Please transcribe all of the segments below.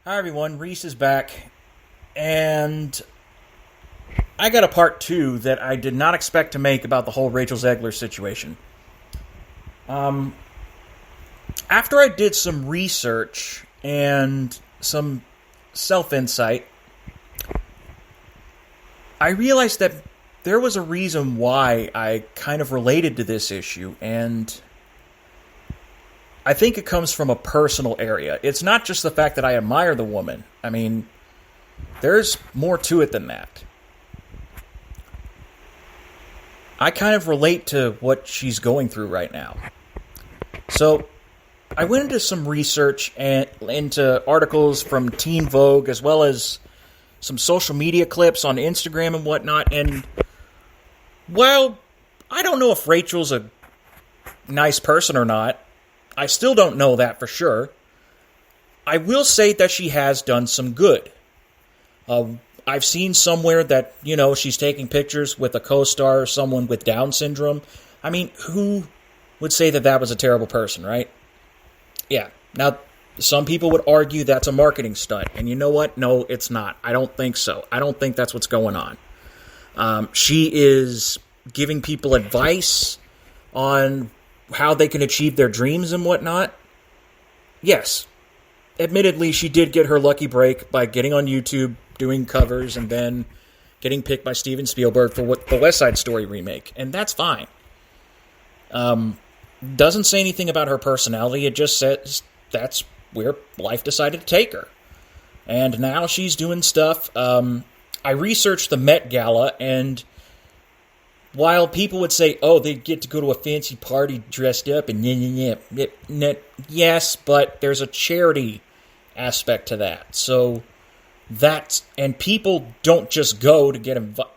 Hi everyone, Reese is back, and I got a part 2 that I did not expect to make about the whole Rachel Zegler situation. After I did some research and some self-insight, I realized that there was a reason why I kind of related to this issue, and I think it comes from a personal area. It's not just the fact that I admire the woman. I mean, there's more to it than that. I kind of relate to what she's going through right now. So, I went into some research and into articles from Teen Vogue, as well as some social media clips on Instagram and whatnot, and while I don't know if Rachel's a nice person or not, I still don't know that for sure. I will say that she has done some good. I've seen somewhere that, she's taking pictures with a co-star or someone with Down syndrome. I mean, who would say that that was a terrible person, right? Yeah. Now, some people would argue that's a marketing stunt. And you know what? No, it's not. I don't think so. I don't think that's what's going on. She is giving people advice on how they can achieve their dreams and whatnot. Yes, admittedly, she did get her lucky break by getting on YouTube, doing covers, and then getting picked by Steven Spielberg for the West Side Story remake, and that's fine. Doesn't say anything about her personality, it just says that's where life decided to take her. And now she's doing stuff. I researched the Met Gala, and while people would say, oh, they get to go to a fancy party dressed up and yes, but there's a charity aspect to that. So and people don't just go to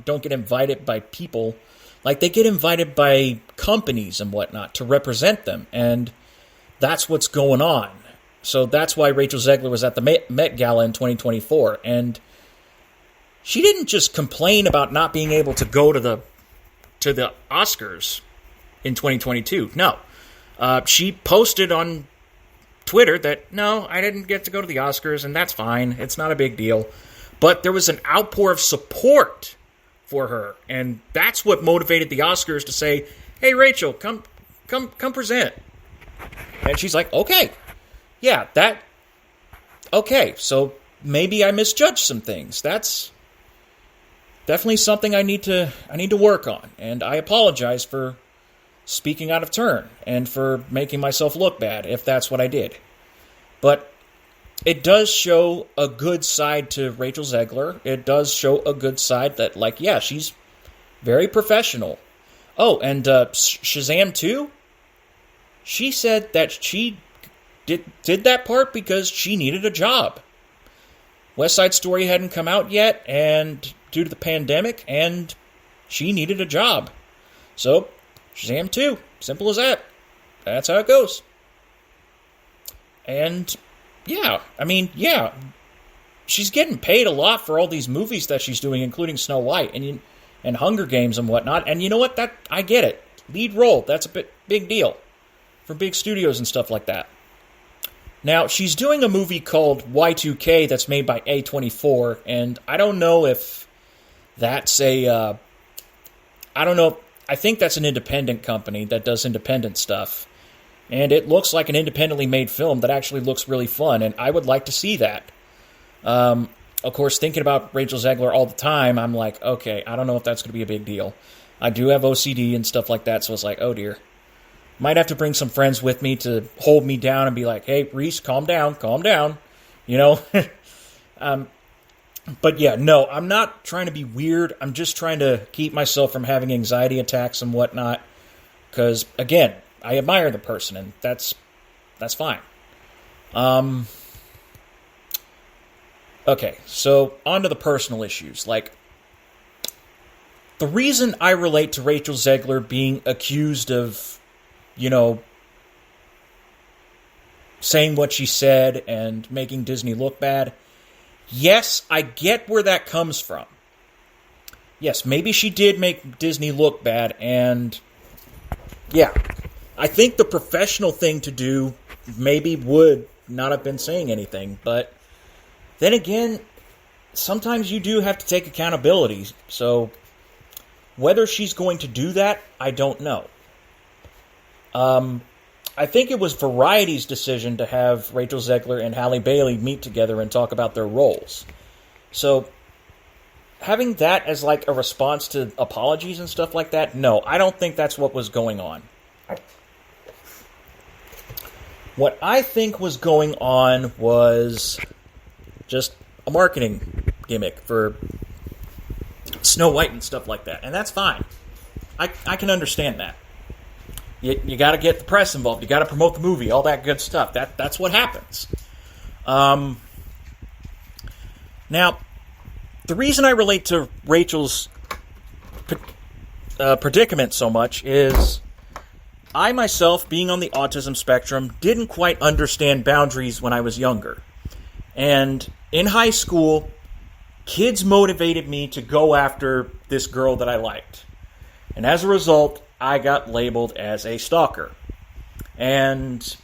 don't get invited by people. Like, they get invited by companies and whatnot to represent them, and that's what's going on. So that's why Rachel Zegler was at the Met Gala in 2024, and she didn't just complain about not being able to go to the Oscars in 2022. No. She posted on Twitter that, no, I didn't get to go to the Oscars, and that's fine. It's not a big deal. But there was an outpour of support for her, and that's what motivated the Oscars to say, hey, Rachel, come present. And she's like, okay. Yeah, okay, so maybe I misjudged some things. That's definitely something I need to work on, and I apologize for speaking out of turn and for making myself look bad if that's what I did. But it does show a good side to Rachel Zegler. It does show a good side that, she's very professional. Oh, and Shazam 2? She said that she did that part because she needed a job. West Side Story hadn't come out yet, and due to the pandemic, and she needed a job. So, Shazam 2. Simple as that. That's how it goes. And, she's getting paid a lot for all these movies that she's doing, including Snow White and Hunger Games and whatnot. And you know what? I get it. Lead role. That's a big deal for big studios and stuff like that. Now, she's doing a movie called Y2K that's made by A24, and I don't know if that's I don't know. I think that's an independent company that does independent stuff. And it looks like an independently made film that actually looks really fun, and I would like to see that. Of course, thinking about Rachel Zegler all the time, I'm like, okay, I don't know if that's going to be a big deal. I do have OCD and stuff like that, so it's like, oh dear. Might have to bring some friends with me to hold me down and be like, hey, Reese, calm down. But yeah, no, I'm not trying to be weird. I'm just trying to keep myself from having anxiety attacks and whatnot. Because, again, I admire the person, and that's fine. Okay, so on to the personal issues. The reason I relate to Rachel Zegler being accused of, saying what she said and making Disney look bad, yes, I get where that comes from. Yes, maybe she did make Disney look bad, and yeah, I think the professional thing to do maybe would not have been saying anything, but then again, sometimes you do have to take accountability. So whether she's going to do that, I don't know. I think it was Variety's decision to have Rachel Zegler and Halle Bailey meet together and talk about their roles. So having that as like a response to apologies and stuff like that, no, I don't think that's what was going on. What I think was going on was just a marketing gimmick for Snow White and stuff like that, and that's fine. I can understand that. You got to get the press involved. You got to promote the movie, all that good stuff. That's what happens. Now, the reason I relate to Rachel's predicament so much is I myself, being on the autism spectrum, didn't quite understand boundaries when I was younger. And in high school, kids motivated me to go after this girl that I liked. And as a result, I got labeled as a stalker. And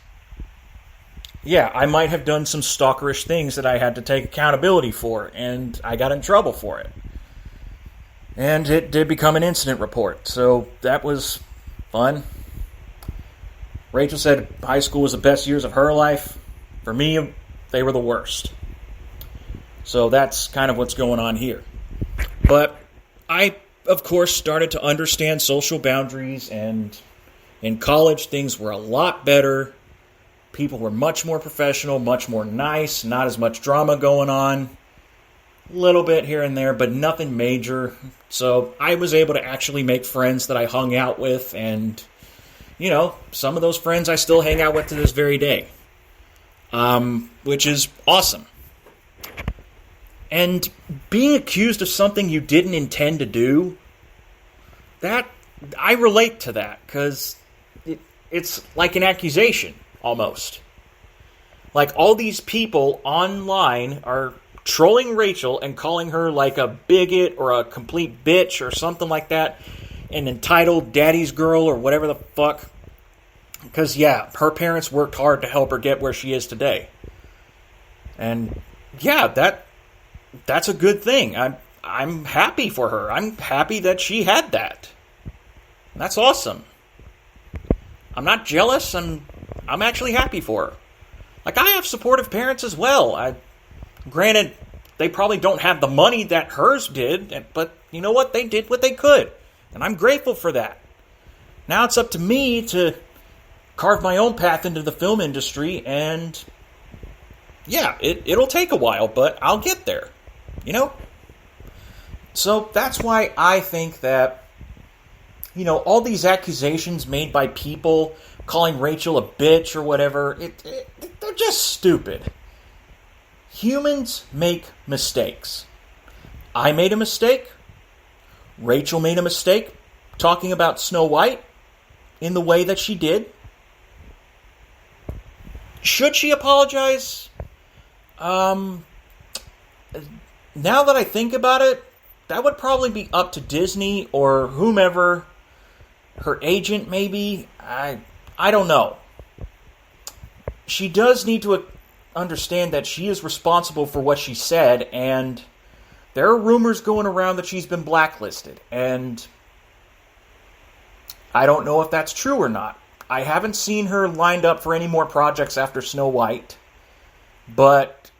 yeah, I might have done some stalkerish things that I had to take accountability for, and I got in trouble for it. And it did become an incident report, so that was fun. Rachel said high school was the best years of her life. For me, they were the worst. So that's kind of what's going on here. But I, of course, started to understand social boundaries, and in college, things were a lot better. People were much more professional, much more nice, not as much drama going on. A little bit here and there, but nothing major. So I was able to actually make friends that I hung out with, and, you know, some of those friends I still hang out with to this very day, which is awesome. And being accused of something you didn't intend to do, that I relate to that, because it's like an accusation, almost. Like, all these people online are trolling Rachel and calling her like a bigot or a complete bitch or something like that, an entitled daddy's girl or whatever the fuck. Because, yeah, her parents worked hard to help her get where she is today. And, yeah, that's a good thing. I'm happy for her. I'm happy that she had that. That's awesome. I'm not jealous. I'm actually happy for her. Like, I have supportive parents as well. Granted, they probably don't have the money that hers did, but you know what? They did what they could, and I'm grateful for that. Now it's up to me to carve my own path into the film industry, and yeah, it'll take a while, but I'll get there, you know? So that's why I think that, you know, all these accusations made by people calling Rachel a bitch or whatever, they're just stupid. Humans make mistakes. I made a mistake. Rachel made a mistake talking about Snow White in the way that she did. Should she apologize? Now that I think about it, that would probably be up to Disney or whomever, her agent maybe. I don't know. She does need to understand that she is responsible for what she said, and there are rumors going around that she's been blacklisted, and I don't know if that's true or not. I haven't seen her lined up for any more projects after Snow White, but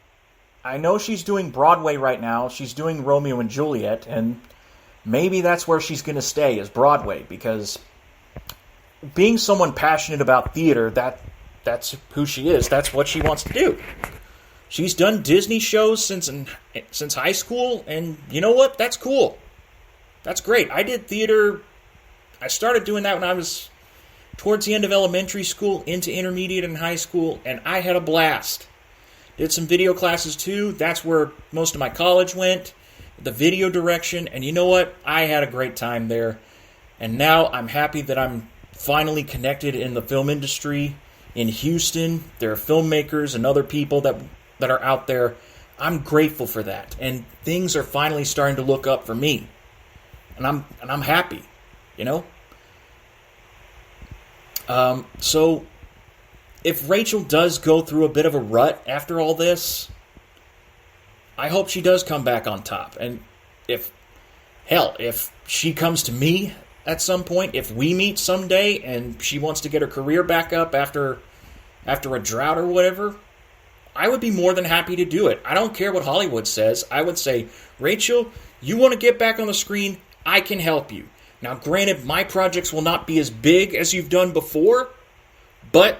I know she's doing Broadway right now. She's doing Romeo and Juliet, and maybe that's where she's going to stay, is Broadway, because being someone passionate about theater, that's who she is. That's what she wants to do. She's done Disney shows since high school, and you know what? That's cool. That's great. I did theater. I started doing that when I was towards the end of elementary school, into intermediate and high school, and I had a blast. Did some video classes too. That's where most of my college went, the video direction, and you know what? I had a great time there. And now I'm happy that I'm finally connected in the film industry in Houston. There are filmmakers and other people that are out there. I'm grateful for that, and things are finally starting to look up for me, and I'm happy, you know. So if Rachel does go through a bit of a rut after all this, I hope she does come back on top. And if she comes to me at some point, if we meet someday and she wants to get her career back up after a drought or whatever, I would be more than happy to do it. I don't care what Hollywood says. I would say, Rachel, you want to get back on the screen? I can help you. Now, granted, my projects will not be as big as you've done before, but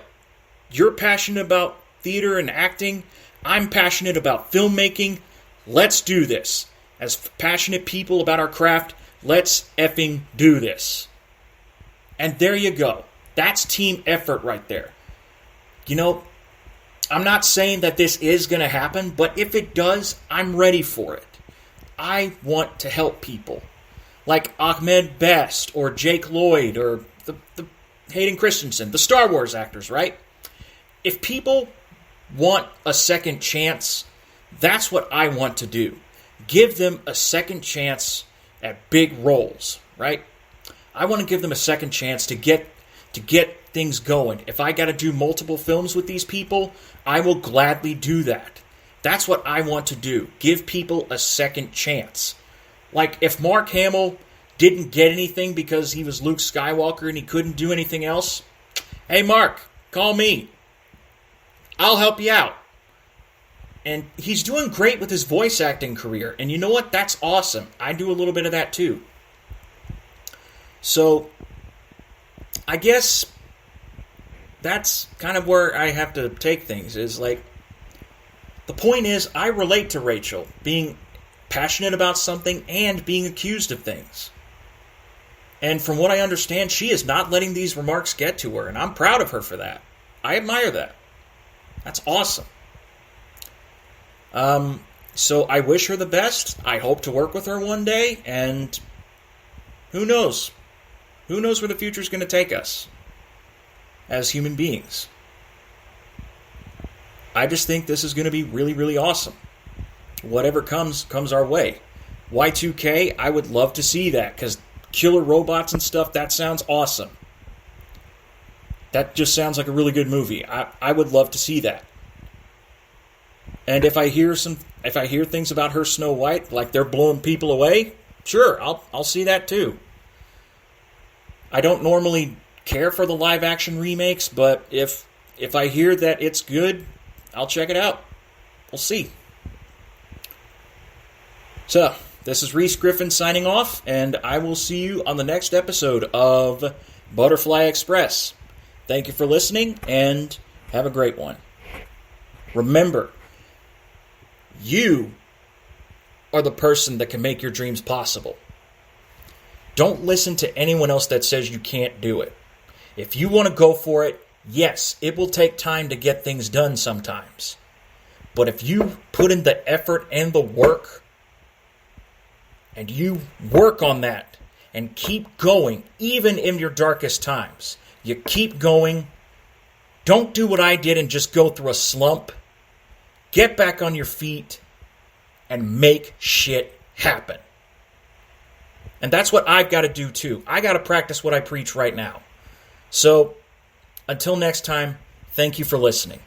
you're passionate about theater and acting. I'm passionate about filmmaking. Let's do this. As passionate people about our craft, let's effing do this. And there you go. That's team effort right there. You know, I'm not saying that this is going to happen, but if it does, I'm ready for it. I want to help people. Like Ahmed Best or Jake Lloyd or the Hayden Christensen, the Star Wars actors, right? If people want a second chance, that's what I want to do. Give them a second chance at big roles, right? I want to give them a second chance to get things going. If I got to do multiple films with these people, I will gladly do that. That's what I want to do. Give people a second chance. Like, if Mark Hamill didn't get anything because he was Luke Skywalker and he couldn't do anything else, hey, Mark, call me. I'll help you out. And he's doing great with his voice acting career. And you know what? That's awesome. I do a little bit of that too. So, I guess that's kind of where I have to take things. Is like, the point is, I relate to Rachel being passionate about something and being accused of things. And from what I understand, she is not letting these remarks get to her, and I'm proud of her for that. I admire that. That's awesome. So I wish her the best. I hope to work with her one day, and who knows? Who knows where the future is going to take us as human beings? I just think this is going to be really, really awesome. Whatever comes our way. Y2K, I would love to see that, because killer robots and stuff, that sounds awesome. That just sounds like a really good movie. I would love to see that. And if I hear things about her Snow White, like they're blowing people away, sure, I'll see that too. I don't normally care for the live action remakes, but if I hear that it's good, I'll check it out. We'll see. So, this is Reese Griffin signing off, and I will see you on the next episode of Butterfly Express. Thank you for listening, and have a great one. Remember, you are the person that can make your dreams possible. Don't listen to anyone else that says you can't do it. If you want to go for it, yes, it will take time to get things done sometimes. But if you put in the effort and the work, and you work on that, and keep going, even in your darkest times, you keep going. Don't do what I did and just go through a slump. Get back on your feet and make shit happen. And that's what I've got to do too. I got to practice what I preach right now. So, until next time, thank you for listening.